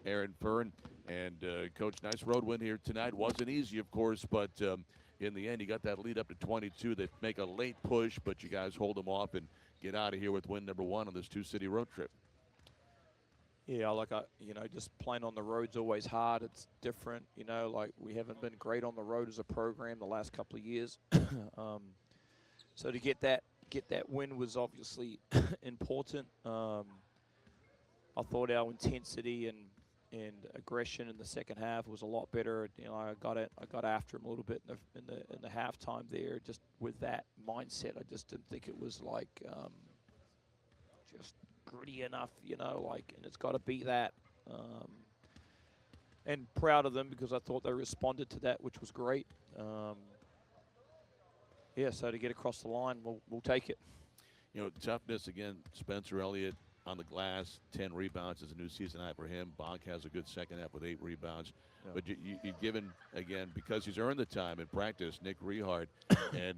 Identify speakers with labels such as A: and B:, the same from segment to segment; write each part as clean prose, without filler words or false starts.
A: Aaron Fern. And, Coach, nice road win here tonight. Wasn't easy, of course, but in the end, you got that lead up to 22. They make a late push, but you guys hold them off and get out of here with win number 1 on this two-city road trip.
B: Yeah, just playing on the road's always hard. It's different, like we haven't been great on the road as a program the last couple of years. So to get that win was obviously important. I thought our intensity and aggression in the second half was a lot better. I got after him a little bit in the halftime there, just with that mindset. I just didn't think it was like just gritty enough, and it's got to be that. And proud of them because I thought they responded to that, which was great. So to get across the line, we'll take it.
A: Toughness again. Spencer Elliott on the glass, 10 rebounds is a new season high for him. Bonk has a good second half with 8 rebounds. Yeah. But you've given, again, because he's earned the time in practice, Nick Rehard. And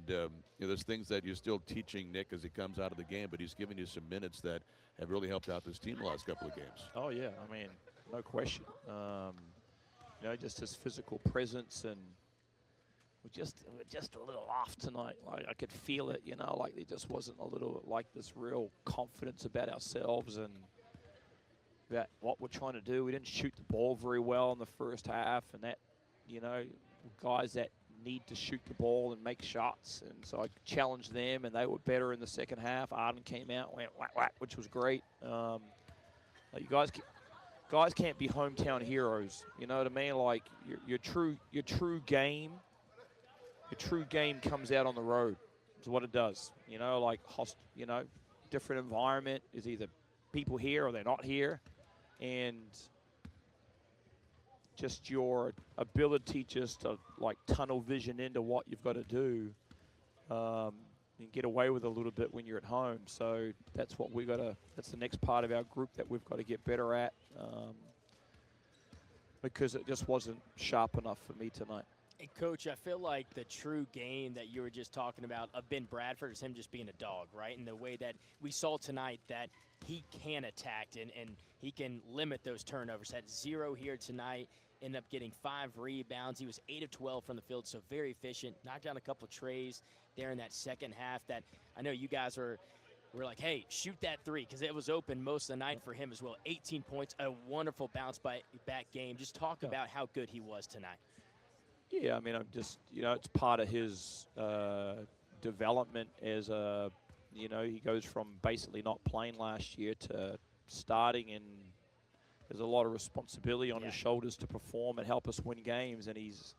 A: there's things that you're still teaching Nick as he comes out of the game, but he's given you some minutes that have really helped out this team the last couple of games.
B: Oh, yeah. I mean, no question. Just his physical presence, and we're just a little off tonight. Like I could feel it, like there just wasn't a little like this real confidence about ourselves and about what we're trying to do. We didn't shoot the ball very well in the first half, and that, guys that need to shoot the ball and make shots, and so I challenged them, and they were better in the second half. Arden came out, went whack whack, which was great. You guys can't be hometown heroes. You know what I mean? Like your true game. Your true game comes out on the road. Is what it does. Different environment is either people here or they're not here, and just your ability just to like tunnel vision into what you've got to do, and get away with a little bit when you're at home. So that's what we got to. That's the next part of our group that we've got to get better at, because it just wasn't sharp enough for me tonight.
C: Hey, Coach, I feel like the true game that you were just talking about of Ben Bradford is him just being a dog, right? And the way that we saw tonight that he can attack and he can limit those turnovers. Had 0 here tonight, ended up getting 5 rebounds. He was 8 of 12 from the field, so very efficient. Knocked down a couple there in that second half that I know you guys were like, hey, shoot that 3, because it was open most of the night for him as well. 18 points, a wonderful bounce-back game. Just talk about how good he was tonight.
B: Yeah, I mean, I'm just, it's part of his development as a, he goes from basically not playing last year to starting, and there's a lot of responsibility on his shoulders to perform and help us win games. And he's,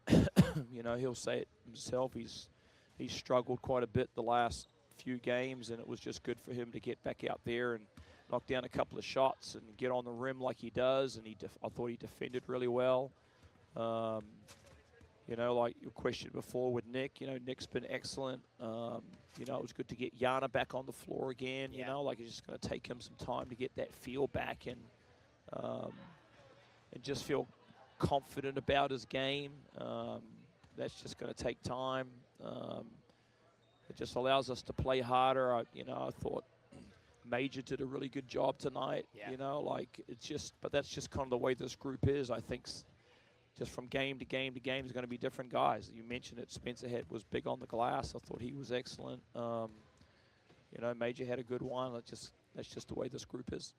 B: he'll say it himself, he's struggled quite a bit the last few games, and it was just good for him to get back out there and knock down a couple of shots and get on the rim like he does. And I thought he defended really well. Like your question before with Nick, Nick's been excellent. It was good to get Yana back on the floor again. Like it's just going to take him some time to get that feel back and just feel confident about his game. That's just going to take time. It just allows us to play harder. I thought Major did a really good job tonight. But that's just kind of the way this group is. I think just from game to game to game is going to be different guys. You mentioned it. Spencer was big on the glass. I thought he was excellent. Major had a good one. That's just the way this group is.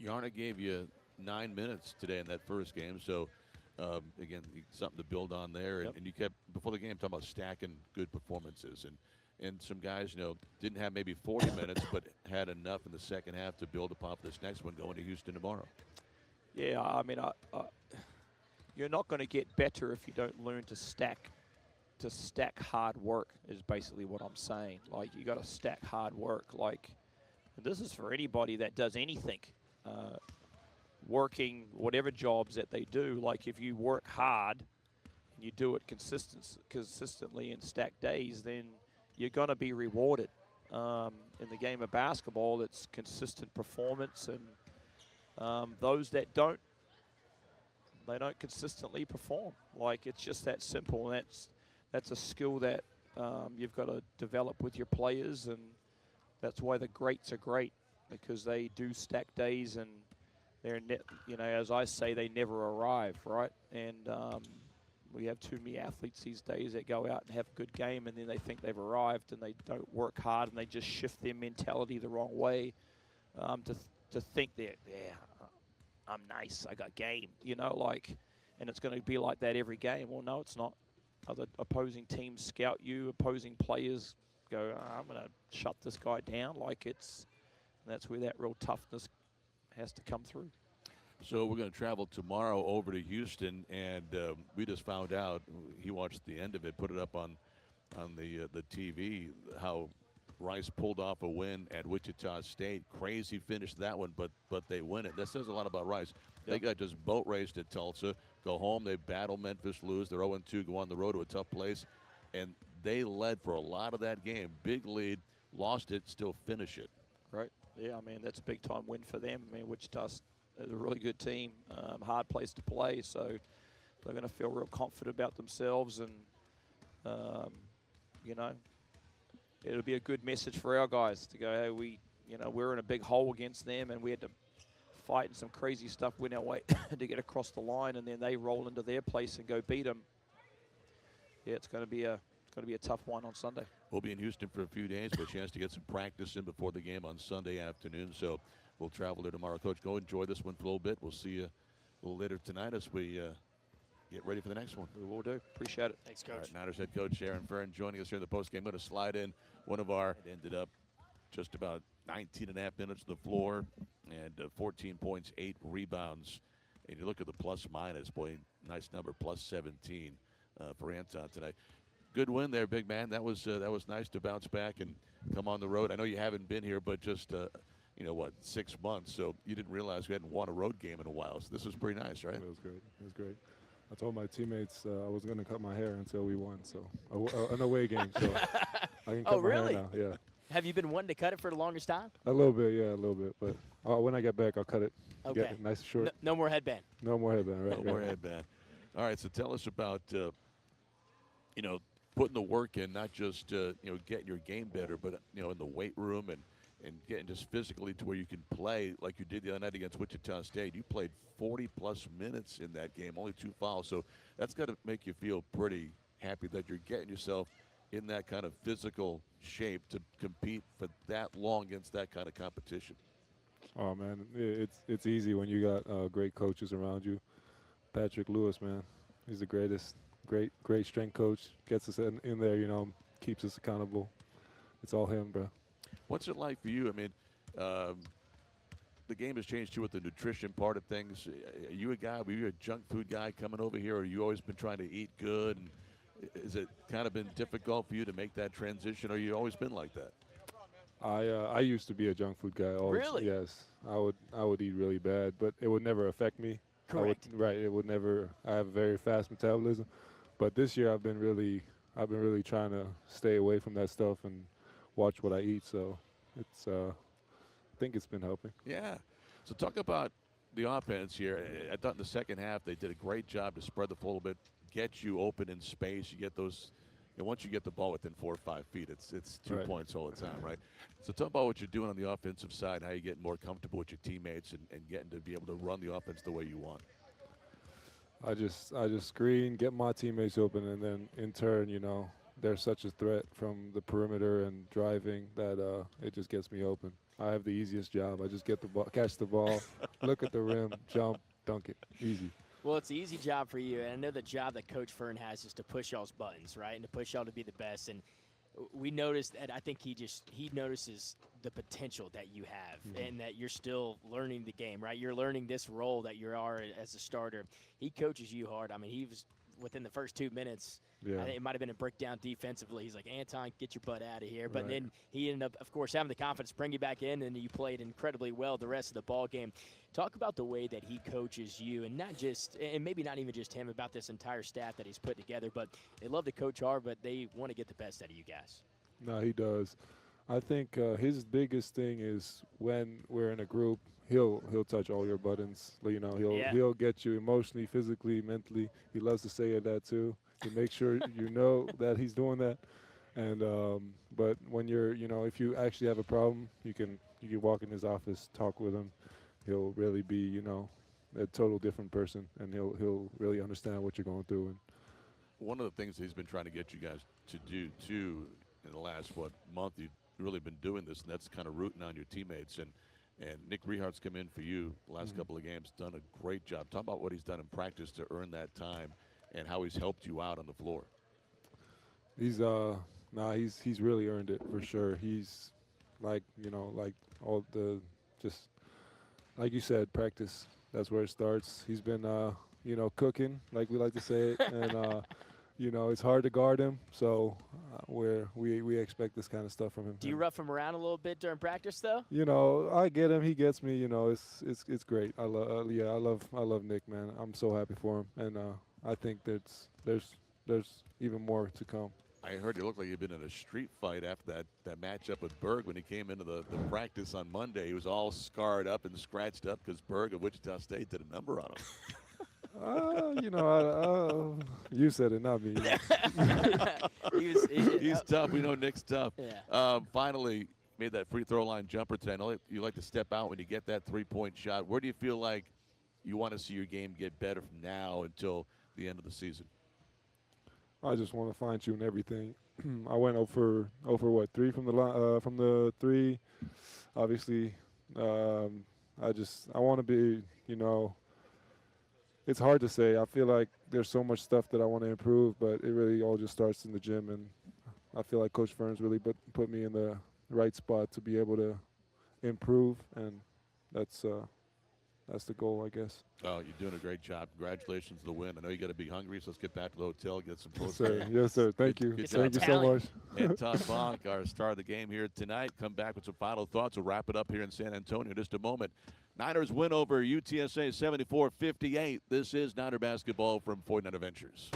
A: Yarna gave you 9 minutes today in that first game. So, again, something to build on there.
B: Yep.
A: And you kept, before the game, talking about stacking good performances. And some guys, didn't have maybe 40 minutes, but had enough in the second half to build upon this next one going to Houston tomorrow.
B: Yeah, I mean, you're not going to get better if you don't learn to stack hard work, is basically what I'm saying. Like, you got to stack hard work. Like, and this is for anybody that does anything, working whatever jobs that they do. Like, if you work hard and you do it consistently in stacked days, then you're going to be rewarded. In the game of basketball, it's consistent performance, and those that don't, they don't consistently perform. Like, it's just that simple. And that's a skill that you've got to develop with your players, and that's why the greats are great, because they do stack days and you know, as I say, they never arrive, right? And we have too many athletes these days that go out and have a good game, and then they think they've arrived, and they don't work hard, and they just shift their mentality the wrong way to think that, yeah, I'm nice, I got game, you know, like, and it's going to be like that every game. Well, no, it's not. Other opposing teams scout you, opposing players go, I'm going to shut this guy down. Like, that's where that real toughness has to come through.
A: So we're going to travel tomorrow over to Houston, and we just found out, he watched the end of it, put it up on the TV, how Rice pulled off a win at Wichita State. Crazy finish that one, but they win it. That says a lot about Rice. They got just boat raced at Tulsa, go home, they battle Memphis, lose. They're 0-2, go on the road to a tough place, and they led for a lot of that game. Big lead, lost it, still finish it.
B: Right. Yeah, I mean, that's a big-time win for them. I mean, Wichita's a really good team, hard place to play, so they're going to feel real confident about themselves, and, you know, it'll be a good message for our guys to go, hey, we're in a big hole against them, and we had to fight and some crazy stuff, win our way to get across the line, and then they roll into their place and go beat them. Yeah, it's going to be a tough one on Sunday.
A: We'll be in Houston for a few days, but a chance to get some practice in before the game on Sunday afternoon. So we'll travel there tomorrow. Coach, go enjoy this one for a little bit. We'll see you a little later tonight as we get ready for the next one.
B: We will do. Appreciate it.
C: Thanks, Coach.
A: All right, Niners head coach Aaron Fern joining us here in the postgame. I'm going to slide in one of our. It ended up just about 19 and a half minutes on the floor and 14 points, 8 rebounds. And you look at the plus minus, boy, nice number, plus 17 for Anton tonight. Good win there, big man. That was nice to bounce back and come on the road. I know you haven't been here, but just 6 months. So you didn't realize we hadn't won a road game in a while. So this was pretty nice, right?
D: It was great. It was great. I told my teammates I was going to cut my hair until we won. So an away game. So I can cut my hair now. Yeah.
C: Have you been wanting to cut it for the longest time?
D: A little bit, yeah, a little bit. But when I get back, I'll cut it.
C: Okay.
D: Get it nice and short.
C: No more headband.
D: No more headband, right?
A: No more headband. All right, so tell us about, putting the work in, not just, getting your game better, but, in the weight room and getting just physically to where you can play like you did the other night against Wichita State. You played 40-plus minutes in that game, only 2 fouls. So that's got to make you feel pretty happy that you're getting yourself in that kind of physical shape to compete for that long against that kind of competition.
D: Oh, man, it's easy when you got great coaches around you. Patrick Lewis, man, he's the greatest. Great strength coach. Gets us in there, keeps us accountable. It's all him, bro.
A: What's it like for you? I mean, the game has changed too with the nutrition part of things. Are you a junk food guy coming over here, or you always been trying to eat good? And has it kind of been difficult for you to make that transition, or you always been like that?
D: I used to be a junk food guy. Always.
C: Really?
D: Yes. I would eat really bad, but it would never affect me.
C: Correct.
D: It would never. I have a very fast metabolism, but this year I've been really trying to stay away from that stuff and watch what I eat. So it's I think it's been helping.
A: Yeah. So talk about the offense here. I thought in the second half they did a great job to spread the floor a little bit, get you open in space. You get those. And once you get the ball within 4 or 5 feet, it's 2 points all the time, right? So talk about what you're doing on the offensive side, how you get more comfortable with your teammates and getting to be able to run the offense the way you want.
D: I just screen, get my teammates open, and then in turn, they're such a threat from the perimeter and driving that it just gets me open. I have the easiest job. I just get the ball, catch the ball, look at the rim, jump, dunk it. Easy.
C: Well, it's an easy job for you, and I know the job that Coach Fern has is to push y'all's buttons, right, and to push y'all to be the best. And we noticed that I think he notices the potential that you have and that you're still learning the game, right? You're learning this role that you are as a starter. He coaches you hard. I mean, he was within the first 2 minutes.
D: Yeah.
C: It might have been a breakdown defensively. He's like, Anton, get your butt out of here. But then he ended up, of course, having the confidence to bring you back in, and you played incredibly well the rest of the ball game. Talk about the way that he coaches you, and not just, and maybe not even just him, about this entire staff that he's put together. But they love to coach hard, but they want to get the best out of you guys.
D: No, he does. I think his biggest thing is when we're in a group, he'll touch all your buttons. He'll get you emotionally, physically, mentally. He loves to say that too. To make sure you know that he's doing that. And but when you're, if you actually have a problem, you can walk in his office, talk with him, he'll really be, you know, a total different person, and he'll really understand what you're going through. And
A: One of the things he's been trying to get you guys to do too in the last month, you've really been doing this, and that's kind of rooting on your teammates. And Nick Rehart's come in for you the last couple of games, done a great job. Talk about what he's done in practice to earn that time, and how he's helped you out on the floor.
D: He's really earned it for sure. He's like, you know, like all the, just like you said, practice. That's where it starts. He's been you know, cooking, like we like to say it, and you know, it's hard to guard him, so we expect this kind of stuff from him.
C: Do you rough him around a little bit during practice, though?
D: You know, I get him, he gets me. You know, it's great. I love Nick, man. I'm so happy for him, and I think there's even more to come.
A: I heard you looked like you'd been in a street fight after that matchup with Berg when he came into the practice on Monday. He was all scarred up and scratched up because Berg of Wichita State did a number on him.
D: You know, you said it, not me.
A: He's tough. We know Nick's tough.
C: Yeah.
A: Finally, made that free throw line jumper today. I know you like to step out when you get that three-point shot. Where do you feel like you want to see your game get better from now until the end of the season?
D: I just want to fine-tune everything. I went over what, 3 from the three. Obviously, I want to be, you know. It's hard to say. I feel like there's so much stuff that I want to improve, but it really all just starts in the gym, and I feel like Coach Ferns really put me in the right spot to be able to improve, and that's the goal, I guess.
A: Oh, you're doing a great job. Congratulations on the win. I know you got to be hungry, so let's get back to the hotel, get some
D: Yes,
A: protein.
D: sir. Yes, sir. Thank you. Thank you so much.
A: And Todd Bonk, our star of the game here tonight. Come back with some final thoughts. We'll wrap it up here in San Antonio in just a moment. Niners win over UTSA 74-58. This is Niner basketball from 49er Ventures.